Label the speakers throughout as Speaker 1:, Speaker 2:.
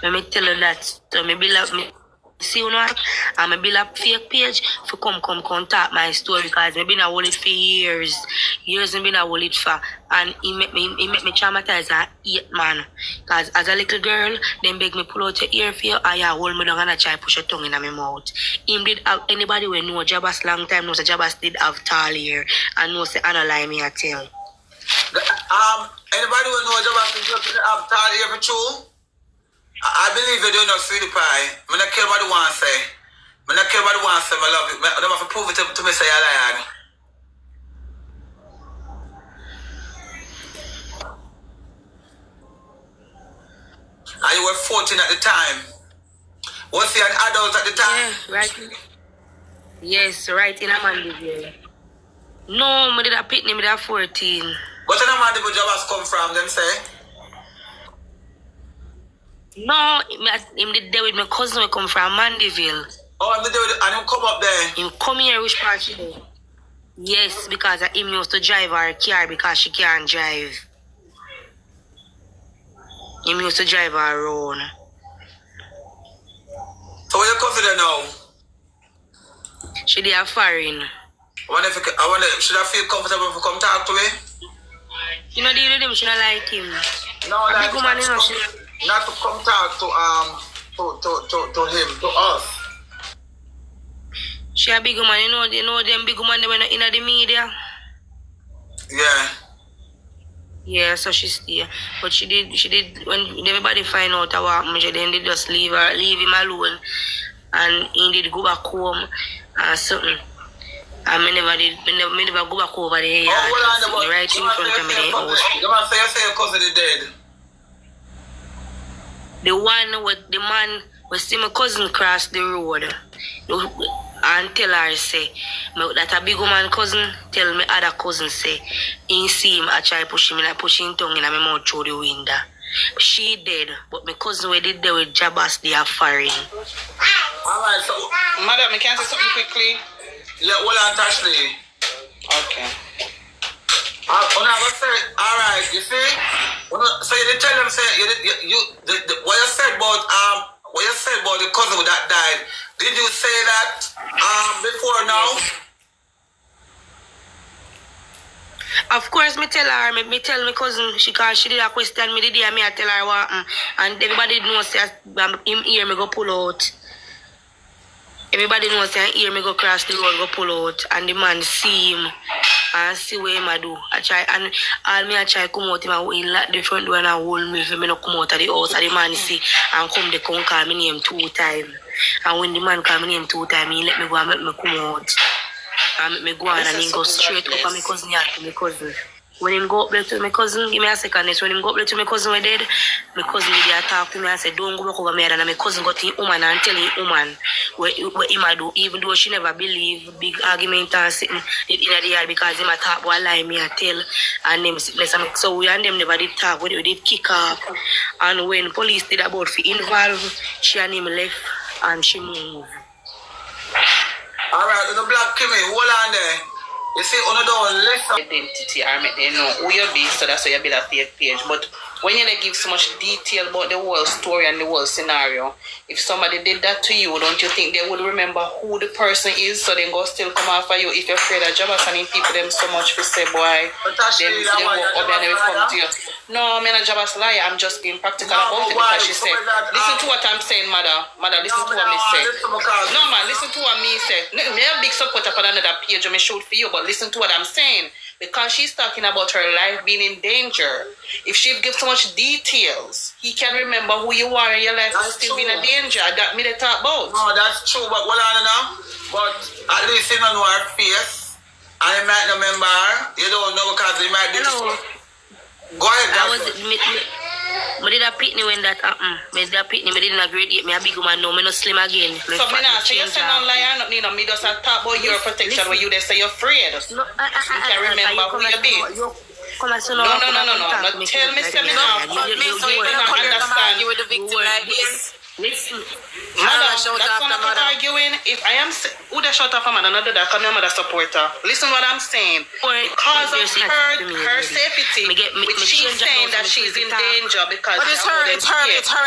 Speaker 1: Let me tell you that. So me build up me see you know and me build up fake page for come talk my story because me been a hold it for years. Years me been a hold it for and he make me traumatized at 8 man. Cause as a little girl, them beg me pull out your ear for you and you hold me down and I try push your tongue in my mouth. Him did have anybody when know Jabass long time knows Jabass did have tall ear and knows the analyze me I tell.
Speaker 2: Anybody who knows about the have tall ear for true? I believe you do not feel the pie. I don't care what you want to say. I don't care what you want to say. I love it. I don't have to prove it to me say I lie. And you were 14 at the time. Was he an adult at the time?
Speaker 1: Yeah, right. Yes, right in a Mandeville. No, I did a pitney with a 14.
Speaker 2: But in a Mandeville Jabass come from, them say?
Speaker 1: No, him did there with my cousin we come from Mandeville.
Speaker 2: Oh, I'm there with, and him come up there?
Speaker 1: Him come here, which part she do? Yes, because him used to drive her car because she can't drive. Him used to drive her around.
Speaker 2: So what you consider now?
Speaker 1: She did a foreign.
Speaker 2: I wonder, should I feel comfortable to come talk to me?
Speaker 1: You know, deal with him, she don't like him.
Speaker 2: No, like,
Speaker 1: woman, you know,
Speaker 2: not to come talk to him, to us.
Speaker 1: She a big woman, you know them big woman they were in the media.
Speaker 2: Yeah.
Speaker 1: Yeah, so she stay. But she did when everybody find out what happened, she then did just leave him alone. And he did go back home and something. And me never go back over there.
Speaker 2: Oh,
Speaker 1: right in front of me the house.
Speaker 2: You must say your cousin is dead.
Speaker 1: The one with the man was see my cousin cross the road and tell her say that a big woman cousin tell me other cousin say he see him I try push him like pushing tongue in my mouth through the window. She dead, but my cousin we did there with Jabass they are foreign.
Speaker 2: Alright, so
Speaker 3: madam, I can say something quickly.
Speaker 2: Yeah, hold on, Ashley.
Speaker 3: Okay.
Speaker 2: Alright, you see? So you did tell them say what you said about the cousin that died. Did you say that before now?
Speaker 1: Of course, me tell her, me tell my cousin, she did a question me the day me I tell her what and everybody knows that him here me go pull out. Everybody knows that here me go cross the road, go pull out, and the man see him and see what him a do. I try and all me I try come out him and lock the front door and hold me for me not come out of the house. And the man see and come they come call me name 2 times. And when the man call me name 2 times, he let me go and make me come out. And make me go on and he go straight up on my cousin yard to my cousin. When him go up there to my cousin, give me a second. When him go up there to my cousin we dead, my cousin did talk to me and said, don't go back over me. And my cousin got to him woman and tell him woman what him a do, even though she never believe big argument and sitting in the yard because him a talk about lie me a tell. And them so we and them never did talk, we did kick off. And when police did about to involve, she and him left and she moved.
Speaker 2: Alright, the black Kimmy, hold on there. You see, on the door, listen.
Speaker 3: Identity or make they know who you be, so that's why you build a fake page. But when you give so much detail about the whole story and the whole scenario, if somebody did that to you, don't you think they would remember who the person is, so they go still come after you if you're afraid that Jabass and people them so much to say, boy, they walk up and they will come to you. No, I'm not a Jabass liar, I'm just being practical about it because she said, listen to what I'm saying, mother, listen to what me say. No, man, listen to what me say. Me a big supporter for another page, I may shoot for you, but listen to what I'm saying. Because she's talking about her life being in danger. If she gives so much details, he can remember who you are and your life is still being in danger. That me they talk about.
Speaker 2: No, that's true, but what I know. But at least you don't know her face. And you might not remember her. You don't know because you might be. Go ahead,
Speaker 1: I did a pitney when that happened. I did a pitney, I didn't agree with me a big woman, no, I not slim again.
Speaker 3: So me not say you say no lie, not need no, me just talk about your protection where you they say you're afraid. No, you can remember who you be. No. Tell me, say me now.
Speaker 4: So you're gonna understand you with the victim like this.
Speaker 1: Listen.
Speaker 3: Mother,
Speaker 1: Shout
Speaker 3: that's
Speaker 1: after
Speaker 3: not
Speaker 1: mother.
Speaker 3: arguing. If I am, who the shut off a mother, not do that, come your mother supporter. Listen what I'm saying. Because of her safety, which she's saying that she's in danger because
Speaker 4: But it's her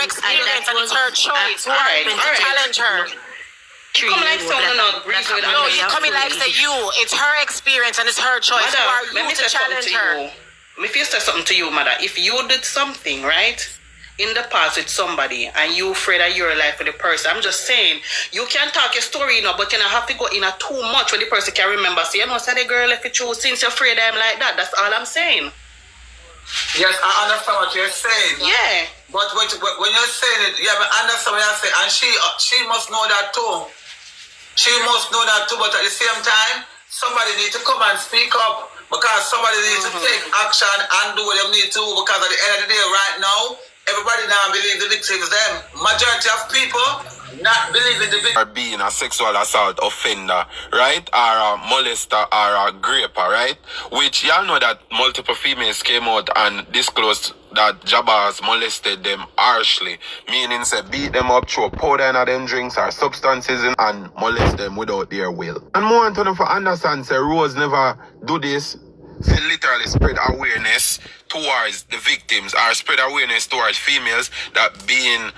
Speaker 4: experience and it's her choice. Who are you to challenge her?
Speaker 3: You come like someone not reason with
Speaker 4: No, you coming like say you. It's her experience and it's her choice. Who are
Speaker 3: let me
Speaker 4: you
Speaker 3: say
Speaker 4: to challenge
Speaker 3: something to
Speaker 4: her?
Speaker 3: you. If you say something to you, mother, if you did something, right, in the past with somebody and you afraid that your life with the person, I'm just saying, you can talk your story, you know, but you don't have to go in a too much where the person can remember. So, you know, say the girl left you through since you're afraid of him like that. That's all I'm saying.
Speaker 2: Yes, I understand what you're saying.
Speaker 3: Yeah.
Speaker 2: But when you're saying it, yeah, I understand what you're saying. And she must know that too. She must know that too, but at the same time, somebody needs to come and speak up because somebody needs to take action and do what they need to because at the end of the day, right now, everybody now believes the victims them. Majority of people not believing the victim are being a sexual assault offender, right? Or a molester or a graper, right? Which y'all know that multiple females came out and disclosed that Jabass molested them harshly, meaning say beat them up, throw powder in them drinks or substances in, and molest them without their will. And more to them for understand say Rose never do this to literally spread awareness towards the victims or spread awareness towards females that being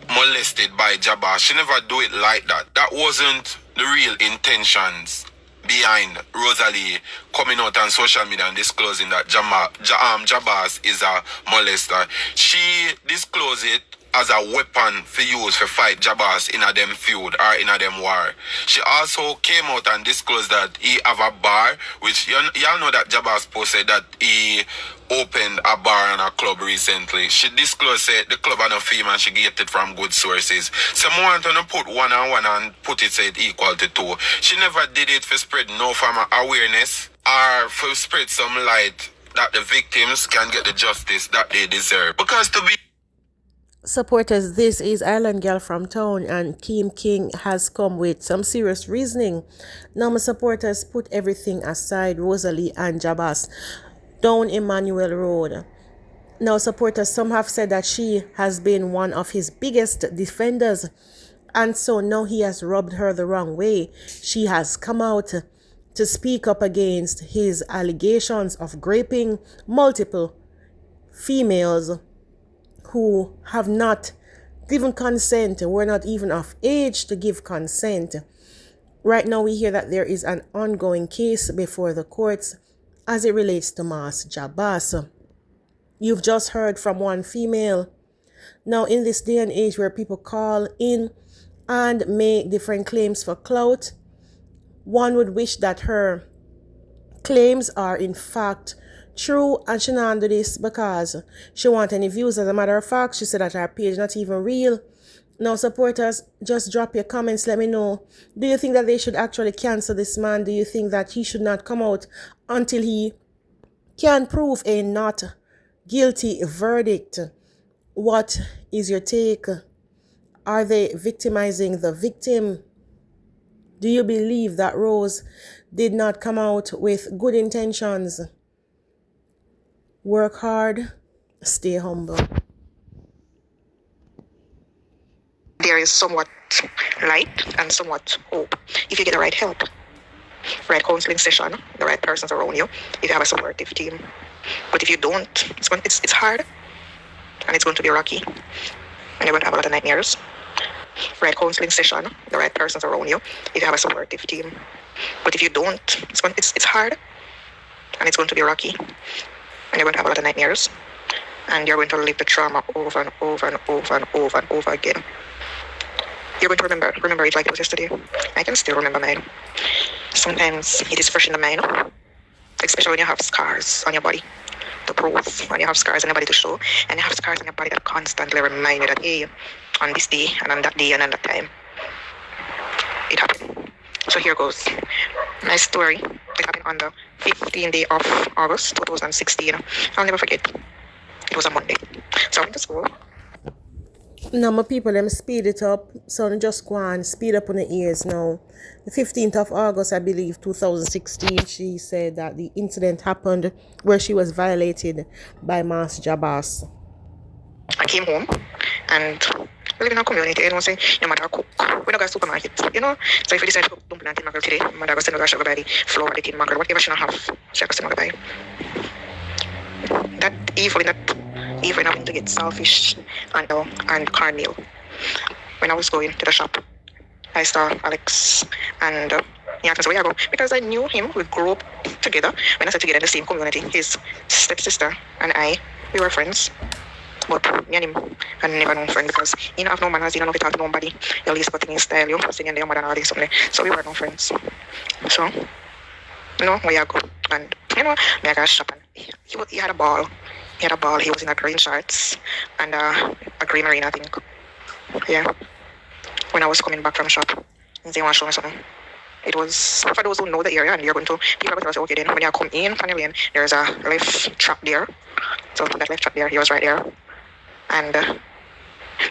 Speaker 2: molested by Jabass. She never do it like that. That wasn't the real intentions behind Rosalie coming out on social media and disclosing that Jabass is a molester. She disclosed it as a weapon for use for fight Jabass in a them feud or in a them war. She also came out and disclosed that he have a bar, which y'all know that Jabass posted that he opened a bar and a club recently. She disclosed say the club and a female and she get it from good sources. So I want to put one on one and put it say it equal to two. She never did it for spread no form of awareness or for spread some light that the victims can get the justice that they deserve. Because to be
Speaker 5: supporters, this is Island Girl from town and Kim King has come with some serious reasoning. Now my supporters, put everything aside, Rosalie and Jabass down Emmanuel Road. Now supporters, some have said that she has been one of his biggest defenders and so now he has rubbed her the wrong way. She has come out to speak up against his allegations of raping multiple females who have not given consent, were not even of age to give consent. Right now we hear that there is an ongoing case before the courts as it relates to Mass Jabass. You've just heard from one female. Now in this day and age where people call in and make different claims for clout, one would wish that her claims are in fact true and she not do this because she want any views. As a matter of fact, she said that her page not even real. Now supporters, just drop your comments, let me know. Do you think that they should actually cancel this man? Do you think that he should not come out until he can prove a not guilty verdict? What is your take? Are they victimizing the victim? Do you believe that Rose did not come out with good intentions? Work hard, stay humble.
Speaker 4: There is somewhat light and somewhat hope if you get the right help, right counseling session, the right persons around you, if you have a supportive team. But if you don't, it's hard and it's going to be rocky and you're going to have a lot of nightmares. Right counseling session, the right persons around you, if you have a supportive team. But if you don't, it's hard and it's going to be rocky and you're going to have a lot of nightmares and you're going to live the trauma over and over and over and over and over again. You're going to remember it like it was yesterday. I can still remember mine. Sometimes it is fresh in the mind, especially when you have scars on your body to prove, when you have scars on your body to show, and you have scars on your body that constantly remind you that, hey, on this day and on that day and on that time, it happened. So here goes. My story, it happened on the 15th day of August 2016. I'll never forget. It was a Monday. So I went to school.
Speaker 5: Now my people, them speed it up. So just go on, speed up on the ears now. The 15th of August, I believe, 2016, she said that the incident happened where she was violated by Mass Jabass.
Speaker 4: I came home and We live in a community, you know, say your mother cook. We don't go to supermarket, you know. So if we decide to cook dumpling and tin mackerel today, mother go send her sugar buy the flour, the tin mackerel, whatever she don't have, she go send her buy. That evil in having to get saltfish and cornmeal. When I was going to the shop, I saw Alex and he asked me, where you go? Because I knew him. We grew up together. When I said together in the same community, his stepsister and I, we were friends. But me and him, I never known friend because he don't have no manners, he don't know if he talk to nobody. He always put in his style, you singing the mother and all this something. So we were no friends. So, you know, where you go? And, you know, me I got shop and he had a ball. He had a ball. He was in a green shorts and a green marine, I think. Yeah. When I was coming back from shop, they want to show me something. It was, for those who know the area and you're going to, people are going to say, okay, then when you come in from the lane, there's a left trap there. So that left trap there, he was right there. And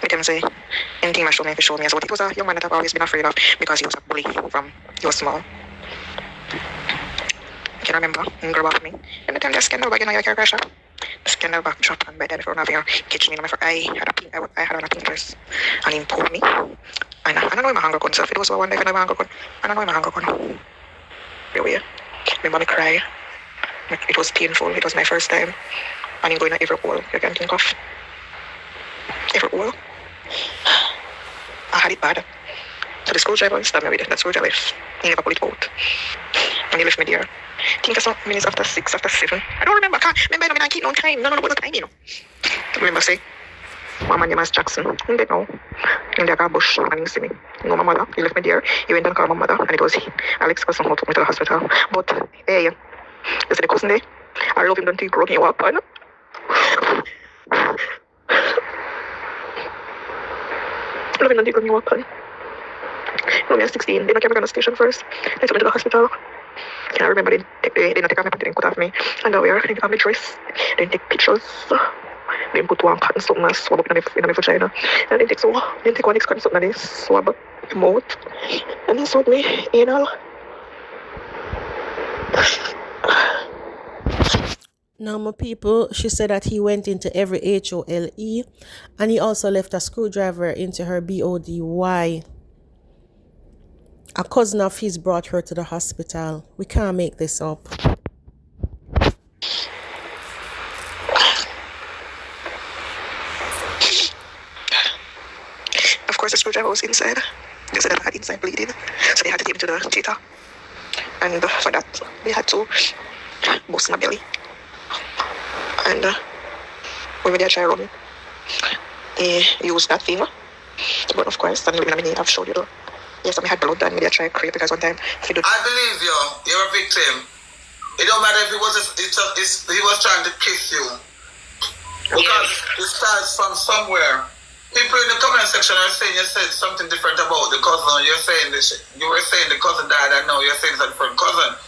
Speaker 4: with him say, anything I show me, he showed me as well. It was a young man that I've always been afraid of because he was a bully from, he was small. I can remember, he grew up with me. And the time the scandal bag, you know, your car shop. The scandal bag dropped and by then before nothing, catch me in my I had on a pink dress. And he pulled me. And I don't know my hunger gun, so if it was one day, I don't know my hunger gun. I don't know my hunger gun. Really, remember me cry. It was painful, it was my first time. And I'm going to every hole you can think of. Every hole. I had it bad. So the screwdriver stabbed me with it. That screwdriver, he never pulled it out. And he left me there. I think some minutes after 6, after 7. I don't remember. I can't remember. I keep no time. No time, you know. I remember say, my man name is Jackson. In bed now. In the car bush and he see me. You know my mother. He left me there. He went and called my mother and it was Alex cousin who took me to the hospital. But hey, you see the cousin there? I love him until he broke me up. I know. I love him until he broke me up. No, me at 16. They don't carry me on the station first. They took me to the hospital. I remember they didn't take off my pants, they didn't cut off me underwear, they didn't take off my dress, they didn't take pictures. They put one cotton something and swab up in my vagina. And they take one cotton something and they swab up my mouth. And they swab me anal.
Speaker 5: Now, my people, she said that he went into every HOLE and he also left a screwdriver into her BODY. A cousin of his brought her to the hospital. We can't make this up.
Speaker 4: Of course, the screwdriver was inside. They said that I had inside bleeding. So they had to take me to the theater. And for that, they had to bust my belly. And when they try to run me, they used that thing. But of course, and I've showed you though. Yes, I had blood and they tried to create because one time
Speaker 2: I believe you're a victim. It don't matter if he was trying to kiss you. Because it starts from somewhere. People in the comment section are saying you said something different about the cousin. You were saying the cousin died and now you're saying it's a different cousin.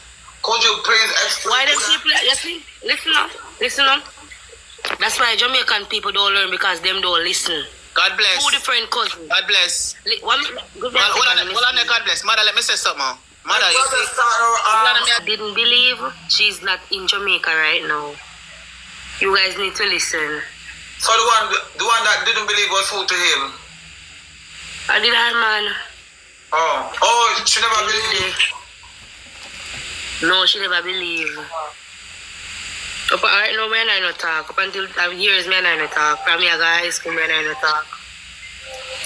Speaker 2: Could you please explain?
Speaker 1: Why them people, listen up. That's why Jamaican people don't learn because them don't listen.
Speaker 2: God bless.
Speaker 1: Two different cousins.
Speaker 2: God bless.
Speaker 1: Hold
Speaker 2: on, God bless. Mother, let me say something. Mother, you
Speaker 1: I didn't believe she's not in Jamaica right now. You guys need to listen.
Speaker 2: So the one that didn't believe was who to him?
Speaker 1: I did her man.
Speaker 2: Oh, she never believed.
Speaker 1: No, she never believed. Up right now, me and I no talk. Up until years, me and I no talk. From me I go high school, me and I no talk.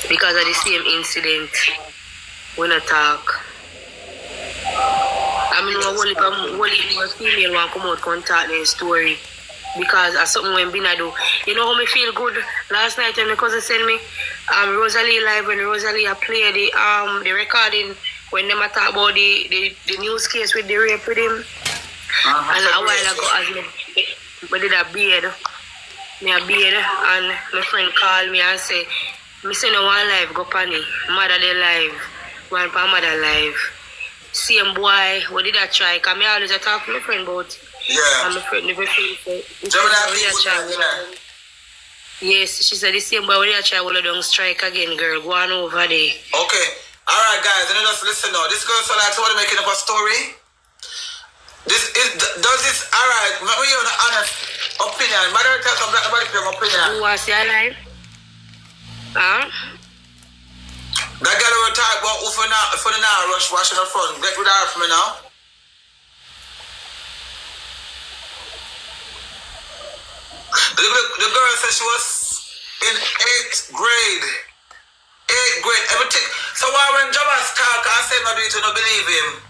Speaker 1: Because of the same incident, we no talk. I mean, one female one come out contact their story. Because of something when Bina do. You know how me feel good? Last night when my cousin sent me Rosalie live when Rosalie play the recording when they talk about the news case with the rape with him. And a while ago, as I did a beard, and my friend called me and say, me say no one live go pani, mother they live, one pa mother live. Same boy, what did I try? Cause me always talk to my friend about.
Speaker 2: Yeah.
Speaker 1: And my friend never feel say, yes, she said the same boy when you try will don't strike again, girl. Go on over there.
Speaker 2: Okay. Alright guys, and just listen now. This girl so like somebody making up a story. Does this alright? Maybe you have an honest opinion. Mother tell some black nobody opinion.
Speaker 1: Who was your life? Huh?
Speaker 2: talk about if you not rush washing the front. Get rid of her for me now. The girl said she was in 8th grade. 8th grade. Everything. So why when Jabass talk, I say no do it, you don't believe him.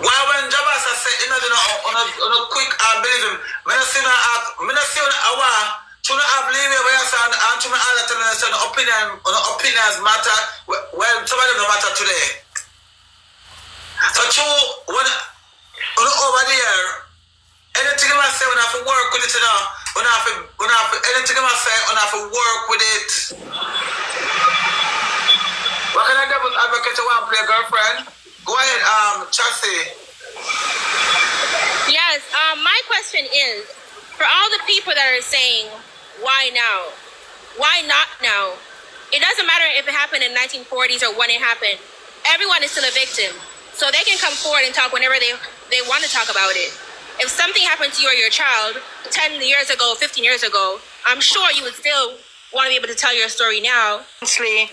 Speaker 2: Why when Jabass I say, you know, on a quick, I believe him. Me not see on a while. To not have leave where you say, and to me all the time, say opinions matter. Well, some of them don't matter today. So true, when over there, anything I say, when I have to work with it, you know, when I have to, anything I say, when I have to work with it. What can I do with advocate you want to play, girlfriend? Go ahead, Chassie.
Speaker 6: Yes, my question is, for all the people that are saying, why now? Why not now? It doesn't matter if it happened in 1940s or when it happened. Everyone is still a victim. So they can come forward and talk whenever they want to talk about it. If something happened to you or your child 10 years ago, 15 years ago, I'm sure you would still want to be able to tell your story now.
Speaker 7: Honestly,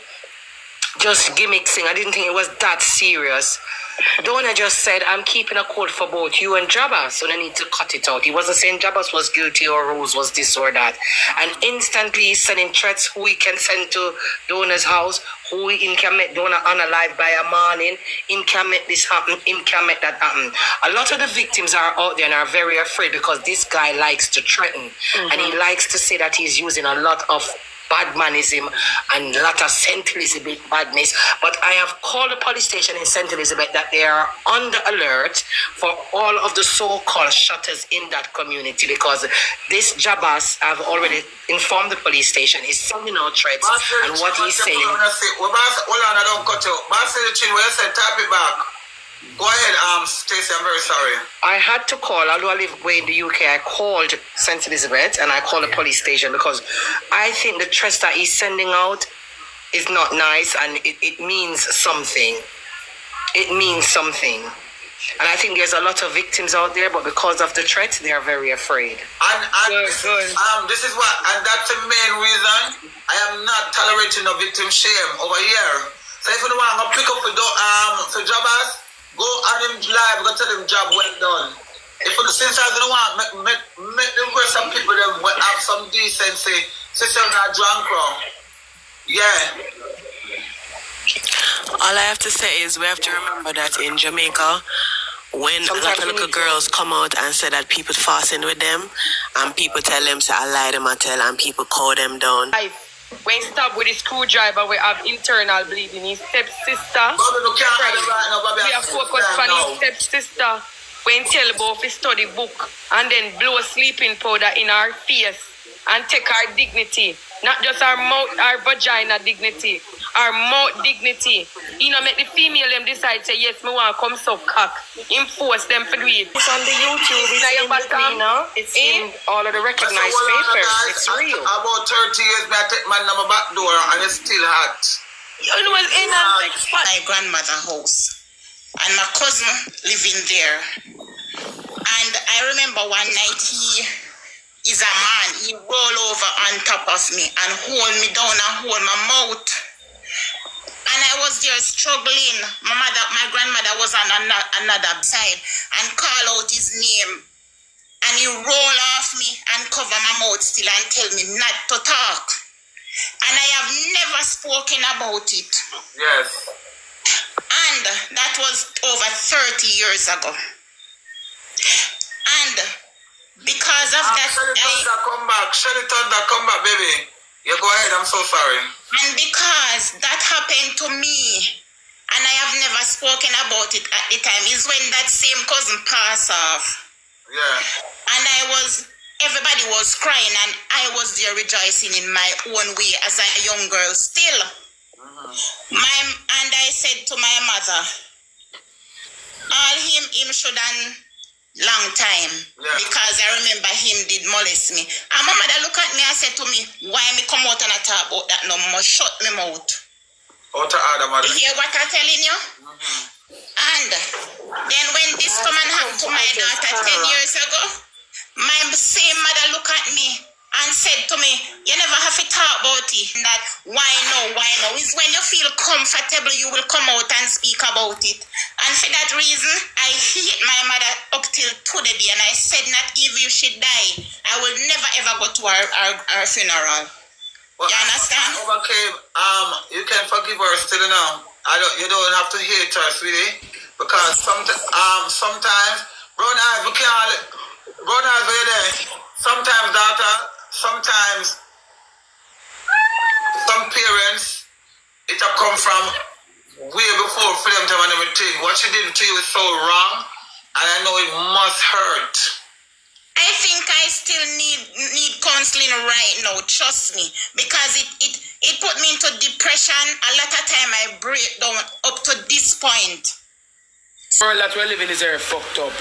Speaker 7: just gimmicking. I didn't think it was that serious. Donna just said, I'm keeping a code for both you and Jabass, so they need to cut it out. He wasn't saying Jabass was guilty or Rose was this or that. And instantly he's sending threats who he can send to Donna's house, who he can make Donna unalive by a morning, he can make this happen, he can make that happen. A lot of the victims are out there and are very afraid because this guy likes to threaten. And he likes to say that he's using a lot of badmanism and a lot of St. Elizabeth badness. But I have called the police station in St. Elizabeth that they are on the alert for all of the so-called shutters in that community because this Jabass have already informed the police station is sending out threats and what he's saying.
Speaker 2: Hold on, I don't cut you. Tap it back. Go ahead, Stacey, I'm very sorry.
Speaker 7: I had to call, although I live way in the UK, I called St. Elizabeth and I called the police station because I think the threats that he's sending out is not nice and it means something. It means something. And I think there's a lot of victims out there, but because of the threat, they are very afraid.
Speaker 2: And this is what, and that's the main reason I am not tolerating the victim shame over here. So if you want to pick up for Jabass, go on him live, go tell him job well done. If since I don't want, make them go some people that have some decency, since they're not drunk from. Yeah.
Speaker 8: All I have to say is we have to remember that in Jamaica, when a lot of little girls come out and say that people fasting with them, and people tell them, say, I lie them, I tell, and people call them down.
Speaker 9: When stabbed with a screwdriver, we have internal bleeding. His stepsister, we have focused on his stepsister. When tell about his study book and then blow sleeping powder in our face and take our dignity. Not just our mouth, our vagina dignity, our mouth dignity. You know, make the female them decide, say, yes, me want to come suck cock. Enforce them for do it.
Speaker 7: It's on the YouTube, it's in the Greener, it's in all of the recognized papers. It's real.
Speaker 2: About 30 years, I take my number back door and it's still hot.
Speaker 9: You know, it's in
Speaker 10: my grandmother's house. And my cousin living there. And I remember one night he is a man. He roll over on top of me and hold me down and hold my mouth. And I was there struggling. My grandmother was on another side and call out his name. And he roll off me and cover my mouth still and tell me not to talk. And I have never spoken about it.
Speaker 2: Yes.
Speaker 10: And that was over 30 years ago. And because of that,
Speaker 2: come back, baby. You go ahead, I'm so sorry.
Speaker 10: And because that happened to me, and I have never spoken about it at the time, is when that same cousin passed off.
Speaker 2: Yeah.
Speaker 10: And everybody was crying, and I was there rejoicing in my own way as a young girl still. And I said to my mother, all him should done long time, because I remember him did molest me. And my mother look at me and said to me, why me come out and talk about that no more? Shut me mouth. You hear what I'm telling you? And then when this come and happened to my daughter 10 years ago, my same mother look at me and said to me, you never have to talk about it. That why no? Is when you feel comfortable, you will come out and speak about it. And for that reason, I hate my mother up till today, and I said not even if she die, I will never ever go to her funeral.
Speaker 2: Well,
Speaker 10: you understand?
Speaker 2: Okay, you can forgive her still now. You don't have to hate her, sweetie, because sometimes brown eyes, we can't. Brown eyes, are you there? Sometimes, daughter. Sometimes some parents, it have come from way before freedom time and everything. What she did to you is so wrong, and I know it must hurt.
Speaker 10: I think I still need counseling right now, trust me, because it put me into depression. A lot of time I break down up to this point.
Speaker 11: The world that we're living is very fucked up.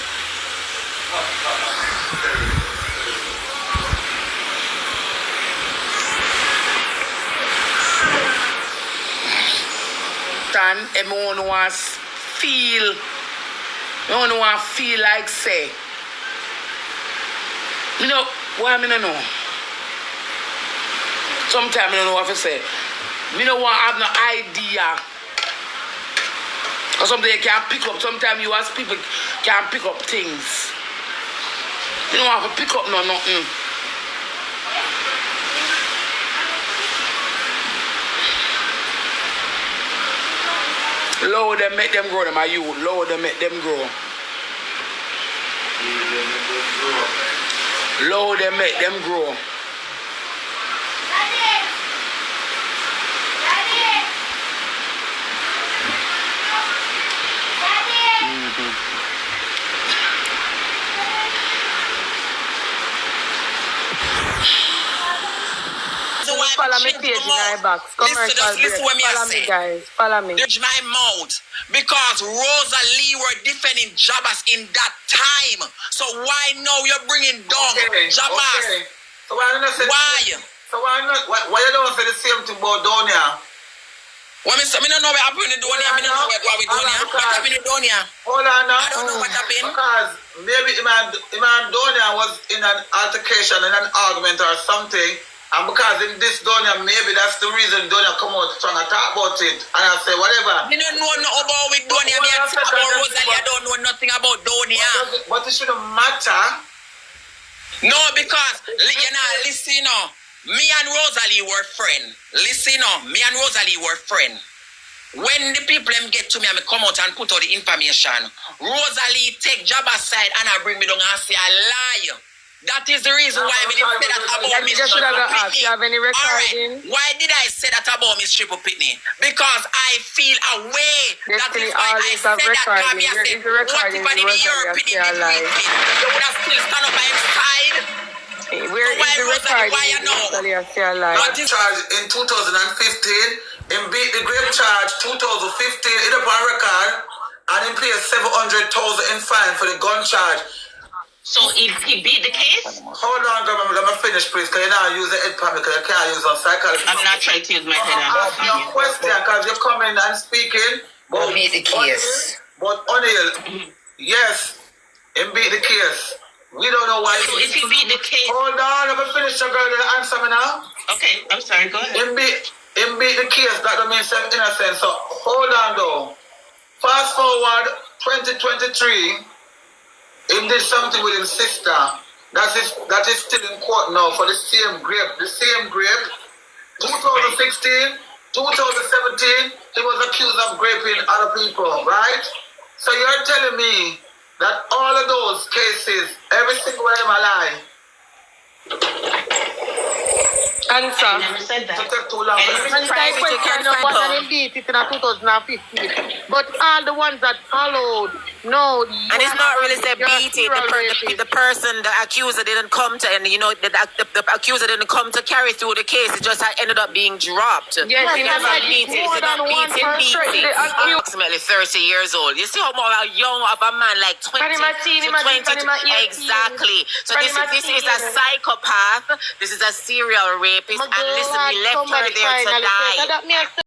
Speaker 11: Everyone wants feel like say, you know what I mean? I know. Sometimes I don't know what to say. Me no want have no idea. Or something you can't pick up. Sometimes you ask people can't pick up things. You don't have to pick up nothing. Low them, make them grow, them are you. Low them, make them grow. Low them, make them grow. Follow me page in my box. Listen what me I say. Guys. Follow me.
Speaker 12: Judge my mouth. Because Rosalie were defending Jabass in that time. So why now you're bringing down Jabass?
Speaker 2: Okay. So why not say
Speaker 12: why?
Speaker 2: So why you don't say the same thing about Donia?
Speaker 12: Well, I don't know what happened in Donia. I don't know what Donia. What happened in Donia?
Speaker 2: Hold on now.
Speaker 12: I don't know what happened.
Speaker 2: Because maybe Iman Donia was in an altercation, in an argument or something. And because in this Donia, maybe that's the reason Donia come out trying to talk about it. And I say, whatever.
Speaker 12: You don't know nothing about with Donia. Me and talk about Rosalie. I don't know nothing about Donia.
Speaker 2: But it shouldn't matter.
Speaker 12: No, because, you know, listen, me and Rosalie were friends. Listen, me and Rosalie were friends. When the people them get to me and me come out and put out the information, Rosalie take Jabass side and I bring me down and say, I lie. That is the reason why I didn't say that about Miss Triple Pitney.
Speaker 11: You have any recording?
Speaker 12: Alright, why did I say that about Miss Triple Pitney? Because I feel a way. That is why I said that. Because I said, what if I didn't hear Pitney did read it? You would have still stand up by his side.
Speaker 11: Where is the recording?
Speaker 12: Why you know?
Speaker 2: Not charge in 2015, in beat the grave charge 2015 in the record, and in pay 700,000 in fine for the gun charge.
Speaker 3: So he beat the case?
Speaker 2: Hold on, girl, let me finish, please, because you now use the head pump, because you can't use on psychology.
Speaker 3: I'm not trying to use my head.
Speaker 2: No question, because you're coming and speaking.
Speaker 7: But beat the case.
Speaker 2: But O'Neal, yes, him beat the case. We don't know why.
Speaker 3: So if he beat the case...
Speaker 2: Hold on, let me finish, girl, answer me now.
Speaker 3: Okay, I'm sorry, go ahead.
Speaker 2: Him beat the case, that don't mean self innocent. So hold on though. Fast forward 2023, he did something with his sister. That is still in court now for the same grape. The same grape. 2016, 2017, he was accused of raping other people, right? So you're telling me that all of those cases, every single one of them are lying?
Speaker 11: Answer.
Speaker 3: I never said that.
Speaker 2: It took too long.
Speaker 11: And I question no one and beat it in 2015. But all the ones that followed, no.
Speaker 7: And it's not really say beat it. The person, the accuser didn't come to, and you know, the accuser didn't come to carry through the case. It just ended up being dropped.
Speaker 11: Yes, he never
Speaker 7: beat it. It's not beating. Approximately 30 years old. You see how more young of a man, like 20 to 20. Exactly. So this is a psychopath. This is a serial rapist. And listen, he left her there to die.